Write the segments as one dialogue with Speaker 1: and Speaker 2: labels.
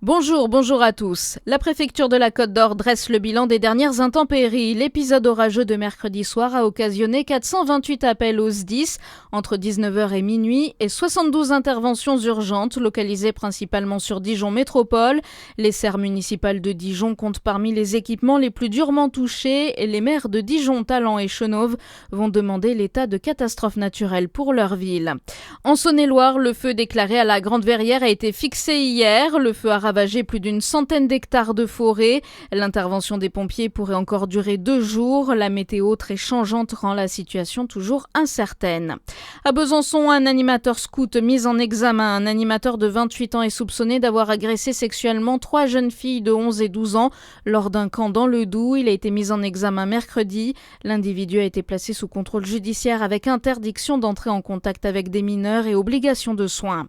Speaker 1: Bonjour à tous. La préfecture de la Côte d'Or dresse le bilan des dernières intempéries. L'épisode orageux de mercredi soir a occasionné 428 appels au SDIS entre 19h et minuit et 72 interventions urgentes localisées principalement sur Dijon Métropole. Les serres municipales de Dijon comptent parmi les équipements les plus durement touchés et les maires de Dijon, Talent et Chenôve vont demander l'état de catastrophe naturelle pour leur ville. En Saône-et-Loire, le feu déclaré à la Grande Verrière a été fixé hier. Le feu a ravagé plus d'une centaine d'hectares de forêt. L'intervention des pompiers pourrait encore durer 2 jours. La météo très changeante rend la situation toujours incertaine. À Besançon, un animateur scout mis en examen. Un animateur de 28 ans est soupçonné d'avoir agressé sexuellement 3 jeunes filles de 11 et 12 ans lors d'un camp dans le Doubs. Il a été mis en examen mercredi. L'individu a été placé sous contrôle judiciaire avec interdiction d'entrer en contact avec des mineurs et obligation de soins.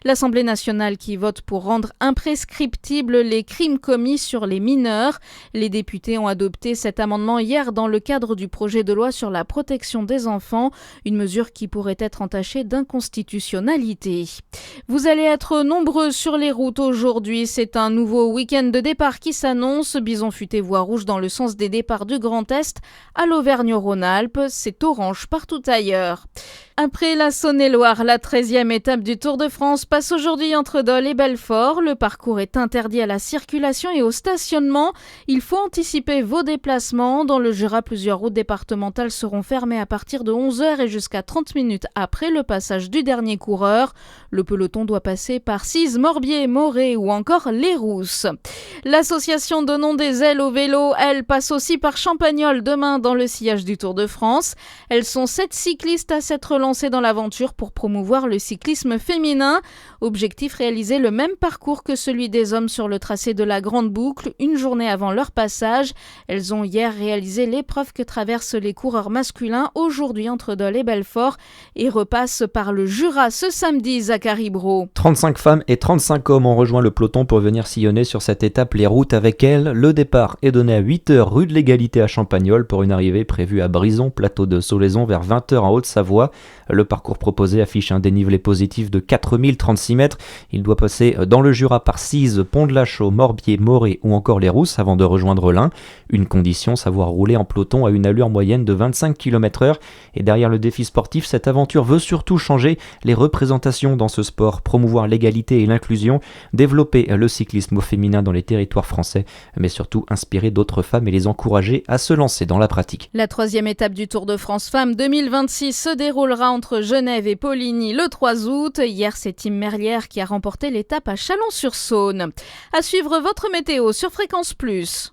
Speaker 1: L'Assemblée nationale qui vote pour rendre imprescriptibles les crimes commis sur les mineurs. Les députés ont adopté cet amendement hier dans le cadre du projet de loi sur la protection des enfants, une mesure qui pourrait être entachée d'inconstitutionnalité. Vous allez être nombreux sur les routes aujourd'hui. C'est un nouveau week-end de départ qui s'annonce. Bison futé voie rouge dans le sens des départs du Grand Est à l'Auvergne-Rhône-Alpes. C'est orange partout ailleurs. Après la Saône-et-Loire, la 13e étape du Tour de France passe aujourd'hui entre Dole et Belfort. Le parcours est interdit à la circulation et au stationnement. Il faut anticiper vos déplacements. Dans le Jura, plusieurs routes départementales seront fermées à partir de 11h et jusqu'à 30 minutes après le passage du dernier coureur. Le peloton doit passer par Cise, Morbier, Morée ou encore Les Rousses. L'association Donnons des ailes au vélo, elle, passe aussi par Champagnole demain dans le sillage du Tour de France. Elles sont 7 cyclistes à s'être lancées dans l'aventure pour promouvoir le cyclisme féminin. Objectif, réaliser le même parcours que celui des hommes sur le tracé de la Grande Boucle, une journée avant leur passage. Elles ont hier réalisé l'épreuve que traversent les coureurs masculins aujourd'hui entre Dole et Belfort et repassent par le Jura ce samedi, Zachary Brault.
Speaker 2: 35 femmes et 35 hommes ont rejoint le peloton pour venir sillonner sur cette étape les routes avec elles. Le départ est donné à 8h rue de l'Égalité à Champagnole pour une arrivée prévue à Brison, plateau de Solaison vers 20h en Haute-Savoie. Le parcours proposé affiche un dénivelé positif de 4036 mètres. Il doit passer dans le Jura par Cise, Pont-de-la-Chaux, Morbier, Morée ou encore les Rousses avant de rejoindre l'Ain. Une condition, savoir rouler en peloton à une allure moyenne de 25 km/h. Et derrière le défi sportif, cette aventure veut surtout changer les représentations dans ce sport, promouvoir l'égalité et l'inclusion, développer le cyclisme au féminin dans les territoires français, mais surtout inspirer d'autres femmes et les encourager à se lancer dans la pratique.
Speaker 1: La 3e étape du Tour de France Femmes 2026 se déroulera entre Genève et Poligny le 3 août. Hier, c'est Tim Merlier qui a remporté l'étape à Chalon-sur-Saône. À suivre votre météo sur Fréquence Plus.